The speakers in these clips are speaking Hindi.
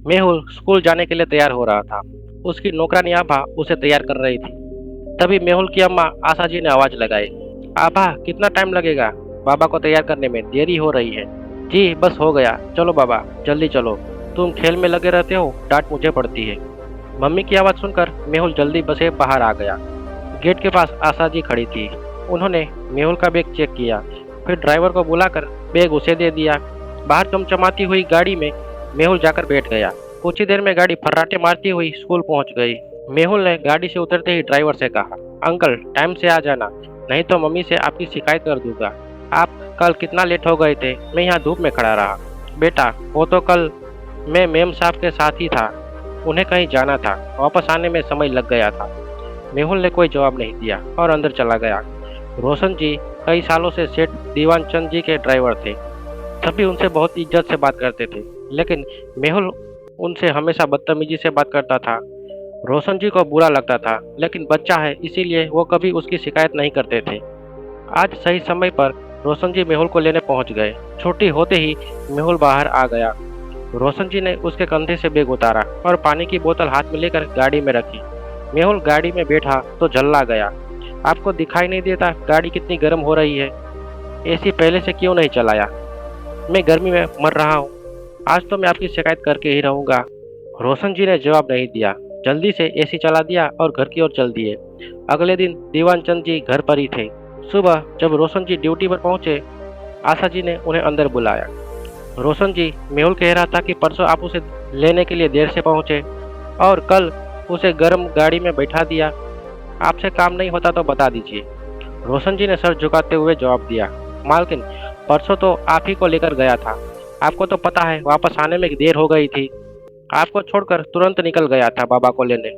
मेहुल स्कूल जाने के लिए तैयार हो रहा था। उसकी नौकरानी आभा उसे तैयार कर रही थी। तभी मेहुल की अम्मा आशा जी ने आवाज लगाई, आभा कितना टाइम लगेगा? बाबा को तैयार करने में देरी हो रही है। जी बस हो गया, चलो बाबा जल्दी चलो। तुम खेल में लगे रहते हो, डांट मुझे पड़ती है। मम्मी की आवाज सुनकर मेहुल जल्दी बसे बाहर आ गया। गेट के पास आशा जी खड़ी थी। उन्होंने मेहुल का बैग चेक किया, फिर ड्राइवर को बुलाकर बैग उसे दे दिया। बाहर चमचमाती हुई गाड़ी में मेहुल जाकर बैठ गया। कुछ ही देर में गाड़ी फर्राटे मारती हुई स्कूल पहुंच गई। मेहुल ने गाड़ी से उतरते ही ड्राइवर से कहा, अंकल टाइम से आ जाना, नहीं तो मम्मी से आपकी शिकायत कर दूंगा। आप कल कितना लेट हो गए थे, मैं यहाँ धूप में खड़ा रहा। बेटा वो तो कल मैं मेम साहब के साथ ही था, उन्हें कहीं जाना था, वापस आने में समय लग गया था। मेहुल ने कोई जवाब नहीं दिया और अंदर चला गया। रोशन जी कई सालों से सेठ दीवान चंद जी के ड्राइवर थे। सभी उनसे बहुत इज्जत से बात करते थे, लेकिन मेहुल उनसे हमेशा बदतमीजी से बात करता था। रोशन जी को बुरा लगता था, लेकिन बच्चा है इसीलिए वो कभी उसकी शिकायत नहीं करते थे। आज सही समय पर रोशन जी मेहुल को लेने पहुंच गए। छुट्टी होते ही मेहुल बाहर आ गया। रोशन जी ने उसके कंधे से बैग उतारा और पानी की बोतल हाथ में लेकर गाड़ी में रखी। मेहुल गाड़ी में बैठा तो झल्ला गया। आपको दिखाई नहीं देता गाड़ी कितनी गर्म हो रही है? एसी पहले से क्यों नहीं चलाया? मैं गर्मी में मर रहा हूँ। आज तो मैं आपकी शिकायत करके ही रहूँगा। रोशन जी ने जवाब नहीं दिया, जल्दी से एसी चला दिया और घर की ओर चल दिए। अगले दिन दीवान चंद जी घर पर ही थे। सुबह जब रोशन जी ड्यूटी पर पहुंचे, आशा जी ने उन्हें अंदर बुलाया। रोशन जी, मेहुल कह रहा था कि परसों आप उसे लेने के लिए देर से पहुंचे और कल उसे गर्म गाड़ी में बैठा दिया। आपसे काम नहीं होता तो बता दीजिए। रोशन जी ने सर झुकाते हुए जवाब दिया, मालकिन परसों तो आप ही को लेकर गया था। आपको तो पता है वापस आने में देर हो गई थी। आपको छोड़कर तुरंत निकल गया था बाबा को लेने।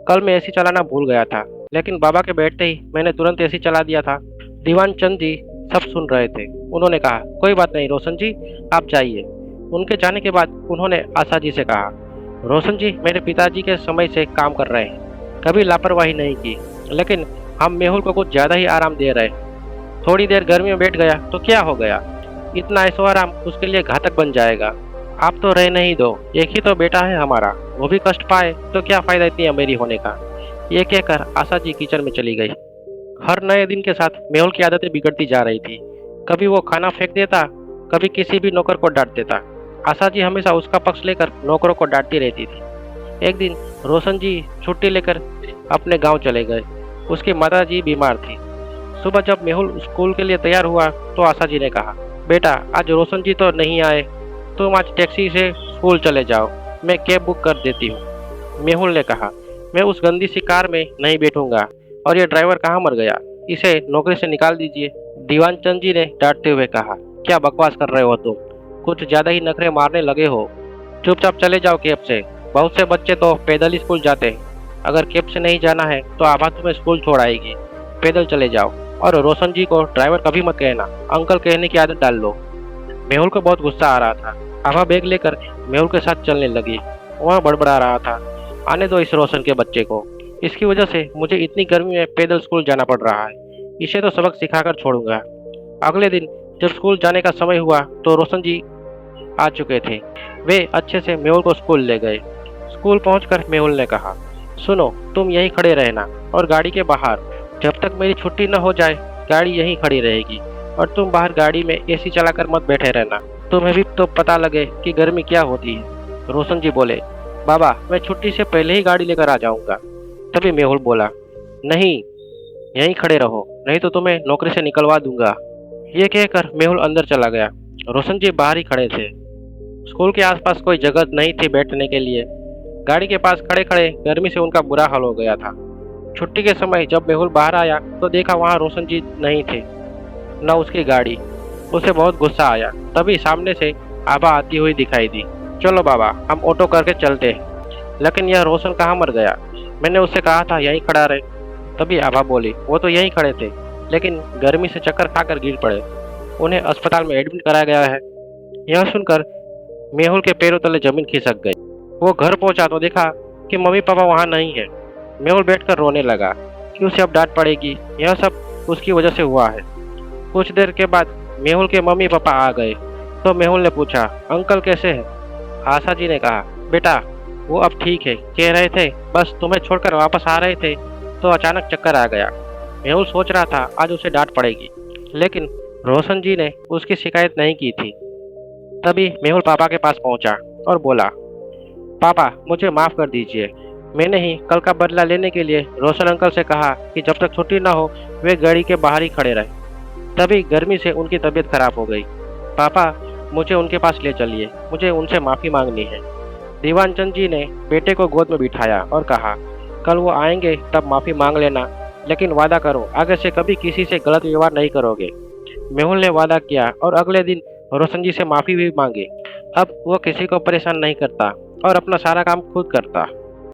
कल मैं एसी चलाना भूल गया था, लेकिन बाबा के बैठते ही मैंने तुरंत एसी चला दिया था। दीवान चंद जी सब सुन रहे थे। उन्होंने कहा, कोई बात नहीं रोशन जी, आप जाइए। उनके जाने के बाद उन्होंने आशा जी से कहा, रोशन जी मेरे पिताजी के समय से काम कर रहे हैं, कभी लापरवाही नहीं की, लेकिन हम मेहुल को कुछ ज़्यादा ही आराम दे रहे हैं। थोड़ी देर गर्मी में बैठ गया तो क्या हो गया? इतना ऐशो आराम उसके लिए घातक बन जाएगा। आप तो रहने ही दो, एक ही तो बेटा है हमारा, वो भी कष्ट पाए तो क्या फायदा इतनी अमीरी होने का। ये कहकर आशा जी किचन में चली गई। हर नए दिन के साथ मेहुल की आदतें बिगड़ती जा रही थी। कभी वो खाना फेंक देता, कभी किसी भी नौकर को डांट देता। आशा जी हमेशा उसका पक्ष लेकर नौकरों को डांटती रहती थी। एक दिन रोशन जी छुट्टी लेकर अपने गांव चले गए। उसकी माता जी बीमार थी। सुबह जब मेहुल स्कूल के लिए तैयार हुआ तो आशा जी ने कहा, बेटा आज रोशन जी तो नहीं आए, तुम आज टैक्सी से स्कूल चले जाओ, मैं कैब बुक कर देती हूँ। मेहुल ने कहा, मैं उस गंदी सी कार में नहीं बैठूंगा, और ये ड्राइवर कहाँ मर गया, इसे नौकरी से निकाल दीजिए। दीवान चंद जी ने डांटते हुए कहा, क्या बकवास कर रहे हो तुम, कुछ ज़्यादा ही नखरे मारने लगे हो। चुपचाप चले जाओ कैब से। बहुत से बच्चे तो पैदल ही स्कूल जाते हैं। अगर कैब से नहीं जाना है तो आभा तुम्हें स्कूल छोड़ आएगी। पैदल चले जाओ। और रोशन जी को ड्राइवर कभी मत कहना, अंकल कहने की आदत डाल लो। मेहुल को बहुत गुस्सा आ रहा था। आभा बैग लेकर मेहुल के साथ चलने लगी। वह बड़बड़ा रहा था, आने दो इस रोशन के बच्चे को, इसकी वजह से मुझे इतनी गर्मी में पैदल स्कूल जाना पड़ रहा है। इसे तो सबक सिखाकर छोड़ूंगा। अगले दिन जब स्कूल जाने का समय हुआ तो रोशन जी आ चुके थे। वे अच्छे से मेहुल को स्कूल ले गए। स्कूल पहुंचकर मेहुल ने कहा, सुनो तुम यहीं खड़े रहना और गाड़ी के बाहर, जब तक मेरी छुट्टी न हो जाए गाड़ी यहीं खड़ी रहेगी, और तुम बाहर गाड़ी में एसी चलाकर मत बैठे रहना, तुम्हें भी तो पता लगे कि गर्मी क्या होती है। रोशन जी बोले, बाबा मैं छुट्टी से पहले ही गाड़ी लेकर आ जाऊंगा। तभी मेहुल बोला, नहीं यहीं खड़े रहो, नहीं तो तुम्हें नौकरी से निकलवा दूंगा। ये कहकर मेहुल अंदर चला गया। रोशन जी बाहर ही खड़े थे। स्कूल के आसपास कोई जगह नहीं थी बैठने के लिए। गाड़ी के पास खड़े खड़े गर्मी से उनका बुरा हाल हो गया था। छुट्टी के समय जब मेहुल बाहर आया तो देखा वहाँ रोशन जी नहीं थे, न उसकी गाड़ी। उसे बहुत गुस्सा आया। तभी सामने से आभा आती हुई दिखाई दी। चलो बाबा हम ऑटो करके चलते हैं। लेकिन यह रोशन कहाँ मर गया? मैंने उससे कहा था यहीं खड़ा रहे। तभी आभा बोली, वो तो यहीं खड़े थे, लेकिन गर्मी से चक्कर खाकर गिर पड़े, उन्हें अस्पताल में एडमिट कराया गया है। यह सुनकर मेहुल के पैरों तले जमीन खिसक गई। वो घर पहुंचा तो देखा कि मम्मी पापा वहाँ नहीं है। मेहुल बैठकर रोने लगा कि उसे अब डांट पड़ेगी, यह सब उसकी वजह से हुआ है। कुछ देर के बाद मेहुल के मम्मी पापा आ गए तो मेहुल ने पूछा, अंकल कैसे हैं? आशा जी ने कहा, बेटा वो अब ठीक है, कह रहे थे बस तुम्हें छोड़कर वापस आ रहे थे तो अचानक चक्कर आ गया। मेहुल सोच रहा था आज उसे डांट पड़ेगी, लेकिन रोशन जी ने उसकी शिकायत नहीं की थी। तभी मेहुल पापा के पास पहुंचा और बोला, पापा मुझे माफ़ कर दीजिए। मैंने ही कल का बदला लेने के लिए रोशन अंकल से कहा कि जब तक छुट्टी ना हो वे गाड़ी के बाहर ही खड़े रहे। तभी गर्मी से उनकी तबीयत खराब हो गई। पापा मुझे उनके पास ले चलिए, मुझे उनसे माफ़ी मांगनी है। दीवान चंद जी ने बेटे को गोद में बिठाया और कहा, कल वो आएंगे तब माफ़ी मांग लेना, लेकिन वादा करो आगे से कभी किसी से गलत व्यवहार नहीं करोगे। मेहुल ने वादा किया और अगले दिन रोशन जी से माफ़ी भी मांगी। अब वो किसी को परेशान नहीं करता और अपना सारा काम खुद करता।